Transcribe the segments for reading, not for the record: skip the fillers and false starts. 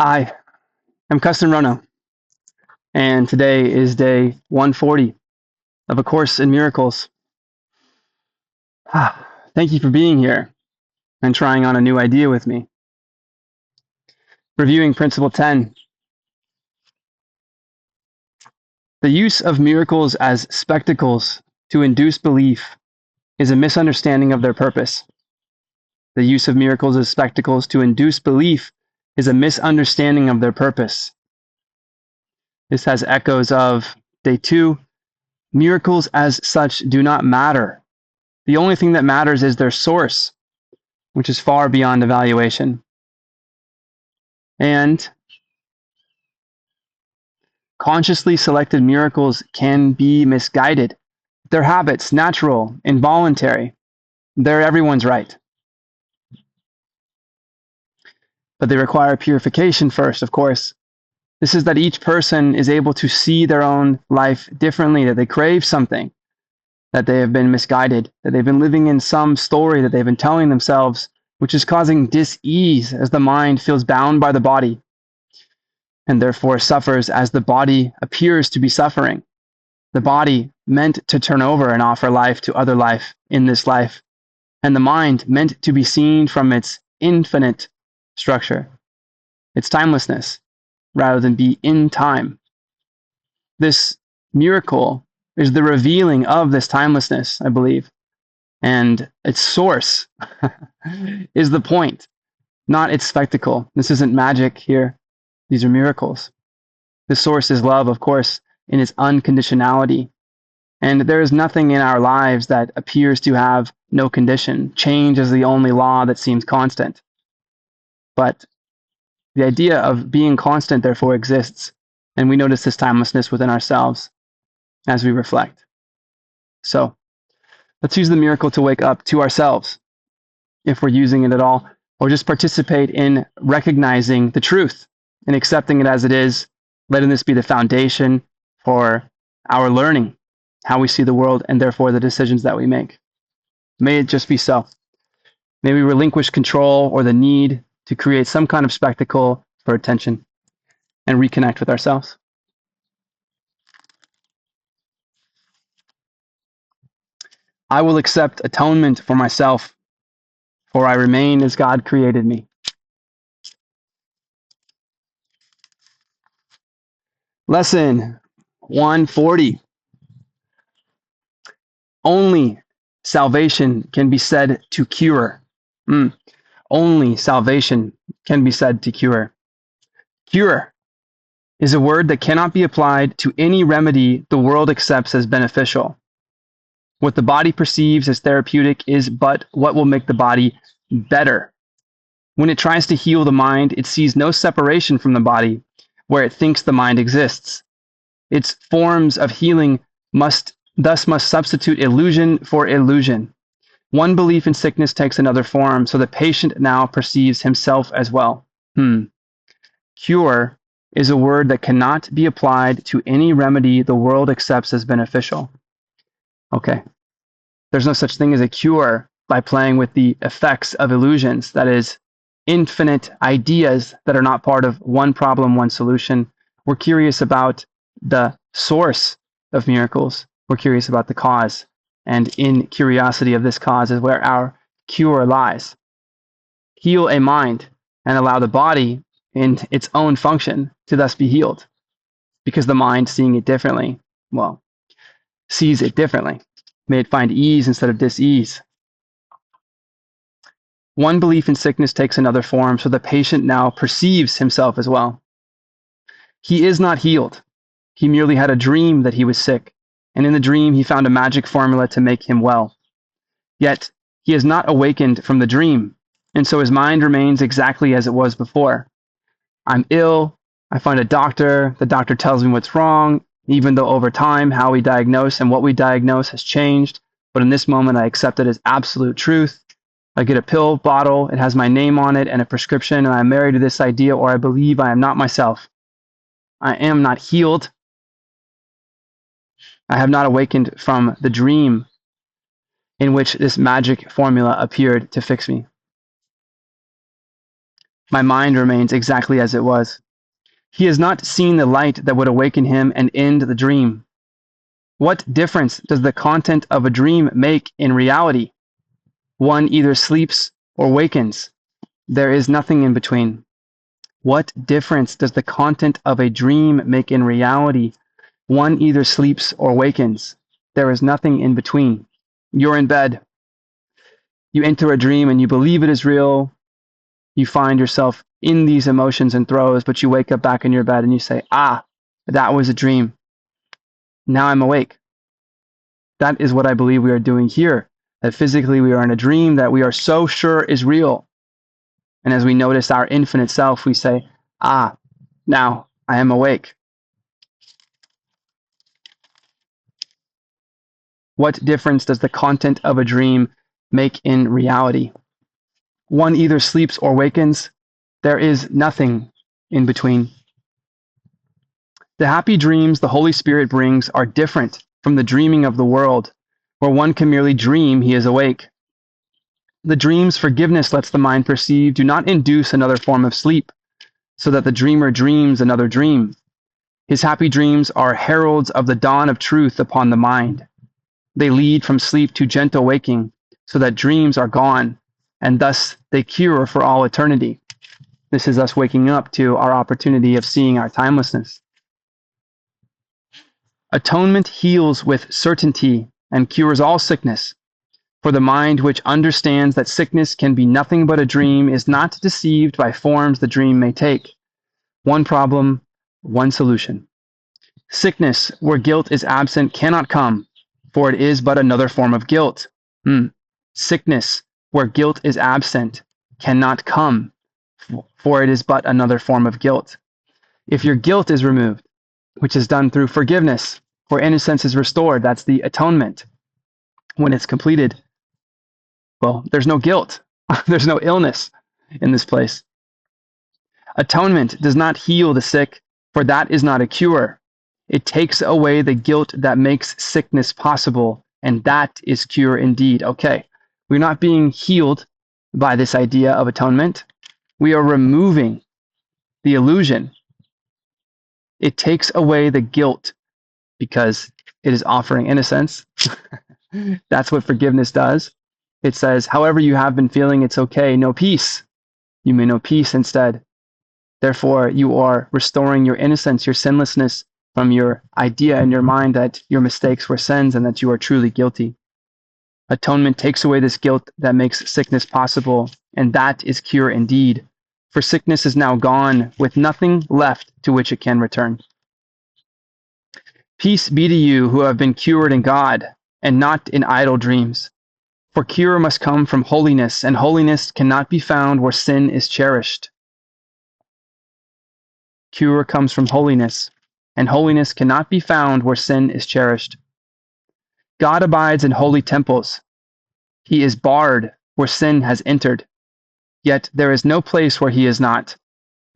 Hi, I'm Kesten Rono, and today is day 140 of A Course in Miracles. Thank you for being here and trying on a new idea with me. Reviewing Principle 10. The use of miracles as spectacles to induce belief is a misunderstanding of their purpose. The use of miracles as spectacles to induce belief is a misunderstanding of their purpose. This has echoes of day 2. Miracles as such do not matter. The only thing that matters is their source, which is far beyond evaluation. And consciously selected miracles can be misguided. They're habits, natural, involuntary. They're everyone's right. But they require purification first, of course. This is that each person is able to see their own life differently, that they crave something, that they have been misguided, that they've been living in some story that they've been telling themselves, which is causing dis-ease as the mind feels bound by the body and therefore suffers as the body appears to be suffering. The body meant to turn over and offer life to other life in this life, and the mind meant to be seen from its infinite structure, its timelessness, rather than be in time. This miracle is the revealing of this timelessness, I believe, and its source is the point, not its spectacle. This isn't magic here. These are miracles. The source is love, of course, in its unconditionality. And there is nothing in our lives that appears to have no condition. Change is the only law that seems constant. But the idea of being constant, therefore, exists. And we notice this timelessness within ourselves as we reflect. So let's use the miracle to wake up to ourselves, if we're using it at all, or just participate in recognizing the truth and accepting it as it is, letting this be the foundation for our learning, how we see the world, and therefore the decisions that we make. May it just be so. May we relinquish control or the need to create some kind of spectacle for attention and reconnect with ourselves. I will accept atonement for myself, for I remain as God created me. Lesson 140. Only salvation can be said to cure. Only salvation can be said to cure. Cure is a word that cannot be applied to any remedy the world accepts as beneficial. What the body perceives as therapeutic is but what will make the body better. When it tries to heal the mind, it sees no separation from the body where it thinks the mind exists. Its forms of healing must substitute illusion for illusion. One belief in sickness takes another form, so the patient now perceives himself as well. Cure is a word that cannot be applied to any remedy the world accepts as beneficial. Okay. There's no such thing as a cure by playing with the effects of illusions, that is, infinite ideas that are not part of one problem, one solution. We're curious about the source of miracles. We're curious about the cause. And in curiosity of this cause is where our cure lies. Heal a mind and allow the body in its own function to thus be healed. Because the mind, seeing it differently, sees it differently. May it find ease instead of dis-ease. One belief in sickness takes another form, so the patient now perceives himself as well. He is not healed. He merely had a dream that he was sick, and in the dream he found a magic formula to make him well. Yet he is not awakened from the dream, and so his mind remains exactly as it was before. I'm ill. I find a doctor. The doctor tells me what's wrong, even though over time how we diagnose and what we diagnose has changed. But in this moment, I accept it as absolute truth. I get a pill bottle, it has my name on it and a prescription, and I'm married to this idea, or I believe I am not myself. I am not healed. I have not awakened from the dream in which this magic formula appeared to fix me. My mind remains exactly as it was. He has not seen the light that would awaken him and end the dream. What difference does the content of a dream make in reality? One either sleeps or wakens. There is nothing in between. What difference does the content of a dream make in reality? One either sleeps or wakens. There is nothing in between. You're in bed. You enter a dream and you believe it is real. You find yourself in these emotions and throes, but you wake up back in your bed and you say, that was a dream. Now I'm awake. That is what I believe we are doing here. That physically we are in a dream that we are so sure is real. And as we notice our infinite self, we say, now I am awake. What difference does the content of a dream make in reality? One either sleeps or wakens. There is nothing in between. The happy dreams the Holy Spirit brings are different from the dreaming of the world, where one can merely dream he is awake. The dreams forgiveness lets the mind perceive do not induce another form of sleep, so that the dreamer dreams another dream. His happy dreams are heralds of the dawn of truth upon the mind. They lead from sleep to gentle waking, so that dreams are gone, and thus they cure for all eternity. This is us waking up to our opportunity of seeing our timelessness. Atonement heals with certainty and cures all sickness. For the mind which understands that sickness can be nothing but a dream is not deceived by forms the dream may take. One problem, one solution. Sickness, where guilt is absent, cannot come, for it is but another form of guilt. Sickness, where guilt is absent, cannot come, for it is but another form of guilt. If your guilt is removed, which is done through forgiveness, for innocence is restored, that's the atonement. When it's completed, well, there's no guilt. There's no illness in this place. Atonement does not heal the sick, for that is not a cure. It takes away the guilt that makes sickness possible, and that is cure indeed. Okay, we're not being healed by this idea of atonement. We are removing the illusion. It takes away the guilt because it is offering innocence. That's what forgiveness does. It says, however you have been feeling, it's okay. Know peace. You may know peace instead. Therefore, you are restoring your innocence, your sinlessness from your idea in your mind that your mistakes were sins and that you are truly guilty. Atonement takes away this guilt that makes sickness possible, and that is cure indeed. For sickness is now gone, with nothing left to which it can return. Peace be to you who have been cured in God, and not in idle dreams. For cure must come from holiness, and holiness cannot be found where sin is cherished. Cure comes from holiness, and holiness cannot be found where sin is cherished. God abides in holy temples. He is barred where sin has entered. Yet there is no place where he is not,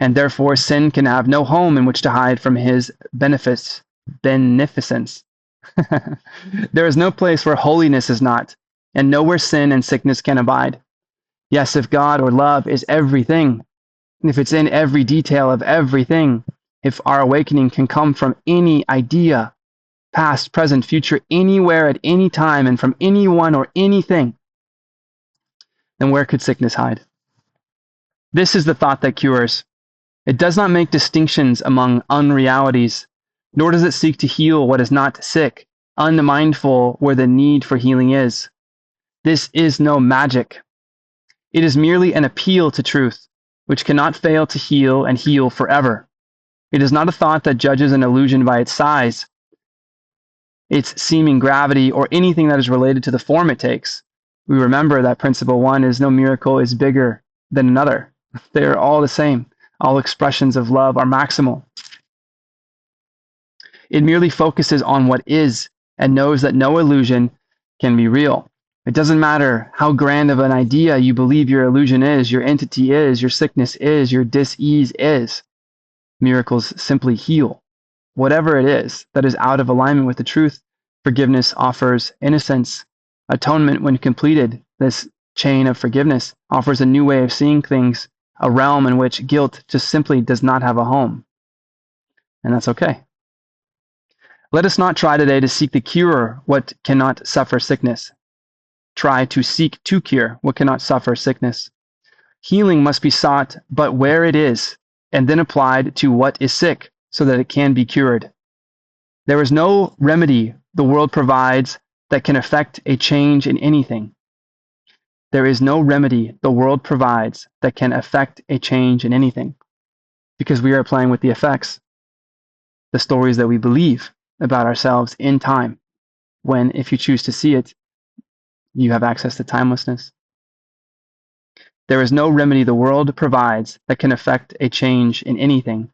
and therefore sin can have no home in which to hide from his beneficence. There is no place where holiness is not, and nowhere sin and sickness can abide. Yes, if God or love is everything, if it's in every detail of everything, if our awakening can come from any idea, past, present, future, anywhere at any time, and from anyone or anything, then where could sickness hide? This is the thought that cures. It does not make distinctions among unrealities, nor does it seek to heal what is not sick, unmindful where the need for healing is. This is no magic. It is merely an appeal to truth, which cannot fail to heal and heal forever. It is not a thought that judges an illusion by its size, its seeming gravity, or anything that is related to the form it takes. We remember that principle one is no miracle is bigger than another. They are all the same. All expressions of love are maximal. It merely focuses on what is and knows that no illusion can be real. It doesn't matter how grand of an idea you believe your illusion is, your entity is, your sickness is, your dis-ease is. Miracles simply heal. Whatever it is that is out of alignment with the truth, forgiveness offers innocence. Atonement, when completed, this chain of forgiveness offers a new way of seeing things, a realm in which guilt just simply does not have a home. And that's okay. Let us not try today to seek to cure what cannot suffer sickness. Try to seek to cure what cannot suffer sickness. Healing must be sought but where it is, and then applied to what is sick, so that it can be cured. There is no remedy the world provides that can effect a change in anything. There is no remedy the world provides that can effect a change in anything, because we are playing with the effects, the stories that we believe about ourselves in time, when, if you choose to see it, you have access to timelessness. There is no remedy the world provides that can effect a change in anything.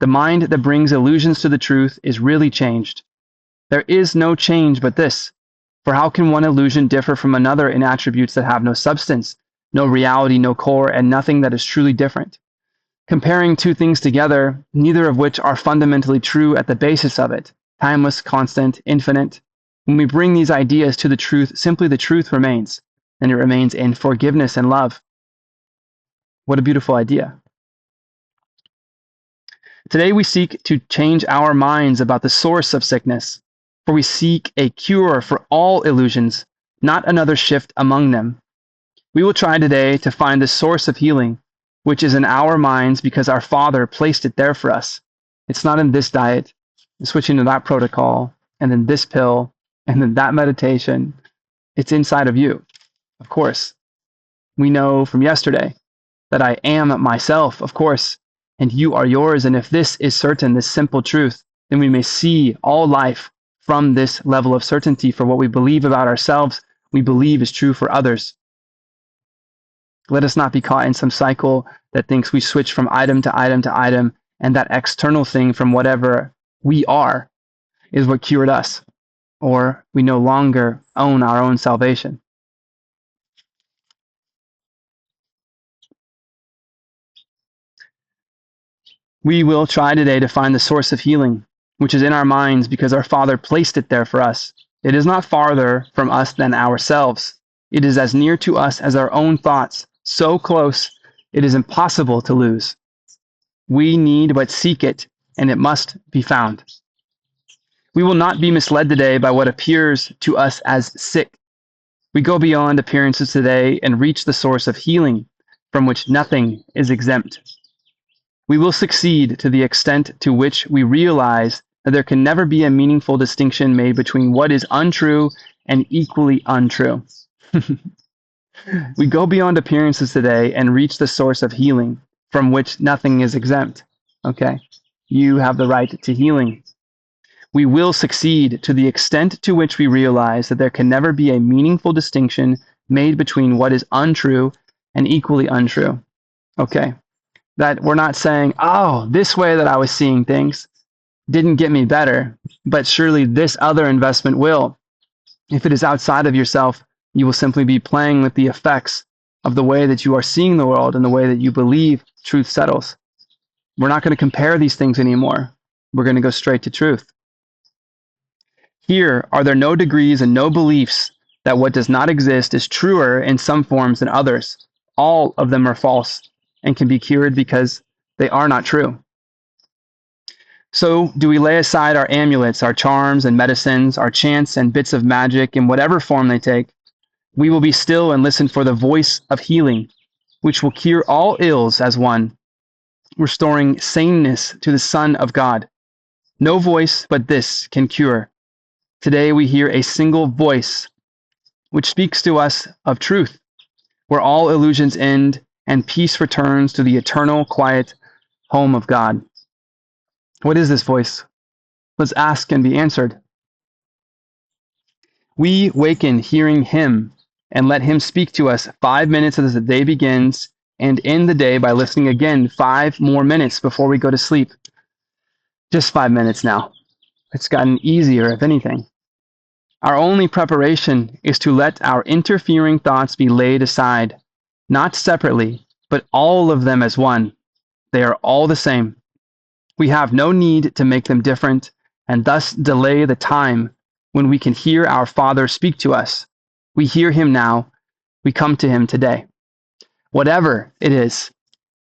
The mind that brings illusions to the truth is really changed. There is no change but this. For how can one illusion differ from another in attributes that have no substance, no reality, no core, and nothing that is truly different? Comparing two things together, neither of which are fundamentally true at the basis of it, timeless, constant, infinite. When we bring these ideas to the truth, simply the truth remains, and it remains in forgiveness and love. What a beautiful idea. Today we seek to change our minds about the source of sickness, for we seek a cure for all illusions, not another shift among them. We will try today to find the source of healing, which is in our minds because our Father placed it there for us. It's not in this diet, switching to that protocol, and then this pill, and then that meditation. It's inside of you, of course. We know from yesterday that I am myself, of course, and you are yours. And if this is certain, this simple truth, then we may see all life from this level of certainty. For what we believe about ourselves, we believe is true for others. Let us not be caught in some cycle that thinks we switch from item to item to item, and that external thing from whatever we are is what cured us, or we no longer own our own salvation. We will try today to find the source of healing, which is in our minds because our Father placed it there for us. It is not farther from us than ourselves. It is as near to us as our own thoughts, so close it is impossible to lose. We need but seek it, and it must be found. We will not be misled today by what appears to us as sick. We go beyond appearances today and reach the source of healing, from which nothing is exempt. We will succeed to the extent to which we realize that there can never be a meaningful distinction made between what is untrue and equally untrue. We go beyond appearances today and reach the source of healing, from which nothing is exempt. Okay? You have the right to healing. We will succeed to the extent to which we realize that there can never be a meaningful distinction made between what is untrue and equally untrue. Okay? That we're not saying, oh, this way that I was seeing things didn't get me better, but surely this other investment will. If it is outside of yourself, you will simply be playing with the effects of the way that you are seeing the world and the way that you believe truth settles. We're not going to compare these things anymore. We're going to go straight to truth. Here are there no degrees and no beliefs that what does not exist is truer in some forms than others. All of them are false and can be cured because they are not true. So do we lay aside our amulets, our charms and medicines, our chants and bits of magic in whatever form they take. We will be still and listen for the voice of healing, which will cure all ills as one, restoring saneness to the Son of God. No voice but this can cure. Today we hear a single voice, which speaks to us of truth, where all illusions end and peace returns to the eternal, quiet home of God. What is this voice? Let's ask and be answered. We waken hearing him and let him speak to us 5 minutes as the day begins and end the day by listening again 5 more minutes before we go to sleep. Just 5 minutes now. It's gotten easier, if anything. Our only preparation is to let our interfering thoughts be laid aside, not separately, but all of them as one. They are all the same. We have no need to make them different and thus delay the time when we can hear our Father speak to us. We hear him now. We come to him today. Whatever it is,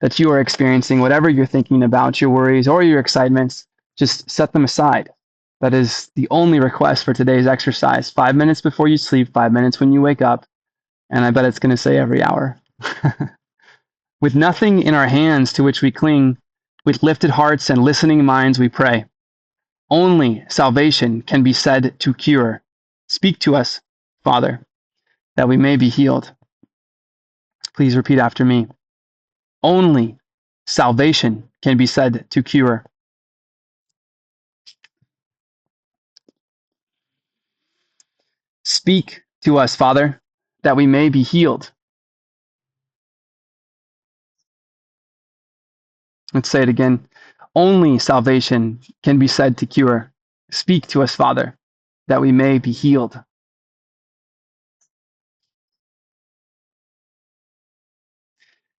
that you are experiencing, whatever you're thinking about, your worries or your excitements, just set them aside. That is the only request for today's exercise. 5 minutes before you sleep, 5 minutes when you wake up, and I bet it's going to say every hour. With nothing in our hands to which we cling, with lifted hearts and listening minds we pray. Only salvation can be said to cure. Speak to us, Father, that we may be healed. Please repeat after me. Only salvation can be said to cure. Speak to us, Father, that we may be healed. Let's say it again. Only salvation can be said to cure. Speak to us, Father, that we may be healed.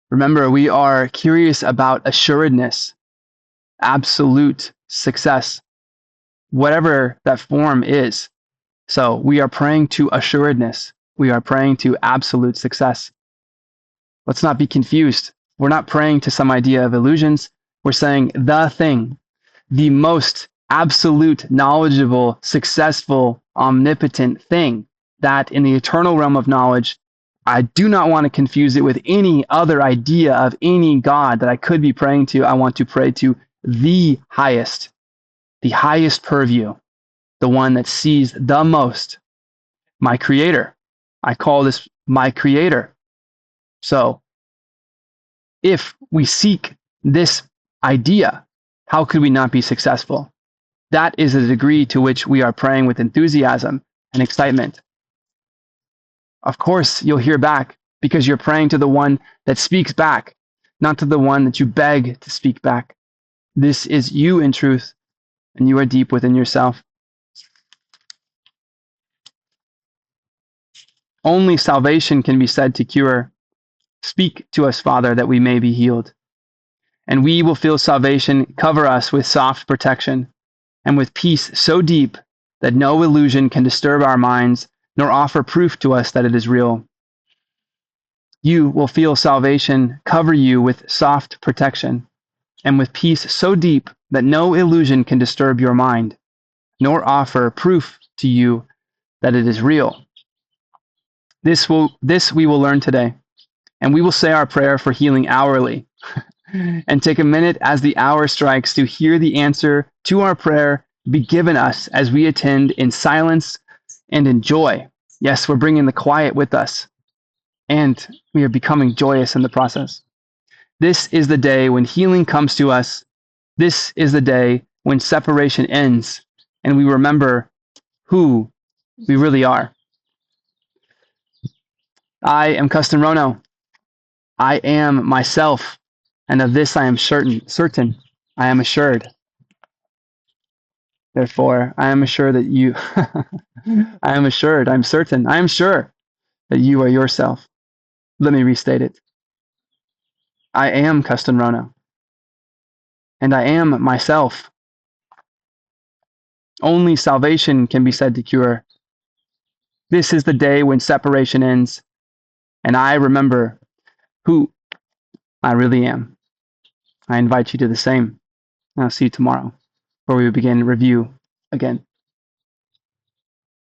Remember, we are curious about assuredness, absolute success, whatever that form is. So we are praying to assuredness. We are praying to absolute success. Let's not be confused. We're not praying to some idea of illusions. We're saying the thing, the most absolute, knowledgeable, successful, omnipotent thing that in the eternal realm of knowledge, I do not want to confuse it with any other idea of any God that I could be praying to. I want to pray to the highest purview, the one that sees the most, my creator. I call this my creator. So if we seek this idea, how could we not be successful? That is the degree to which we are praying with enthusiasm and excitement. Of course, you'll hear back because you're praying to the one that speaks back, not to the one that you beg to speak back. This is you in truth, and you are deep within yourself. Only salvation can be said to cure. Speak to us, Father, that we may be healed. And we will feel salvation cover us with soft protection and with peace so deep that no illusion can disturb our minds nor offer proof to us that it is real. You will feel salvation cover you with soft protection and with peace so deep that no illusion can disturb your mind nor offer proof to you that it is real. This we will learn today, and we will say our prayer for healing hourly and take a minute as the hour strikes to hear the answer to our prayer be given us as we attend in silence and in joy. Yes, we're bringing the quiet with us, and we are becoming joyous in the process. This is the day when healing comes to us. This is the day when separation ends, and we remember who we really are. I am Kesten Rono. I am myself, and of this I am certain. I am assured. Therefore, I am assured that you, I am assured, I'm certain, I am sure that you are yourself. Let me restate it. I am Kesten Rono, and I am myself. Only salvation can be said to cure. This is the day when separation ends, and I remember who I really am. I invite you to the same. I'll see you tomorrow, where we begin review again.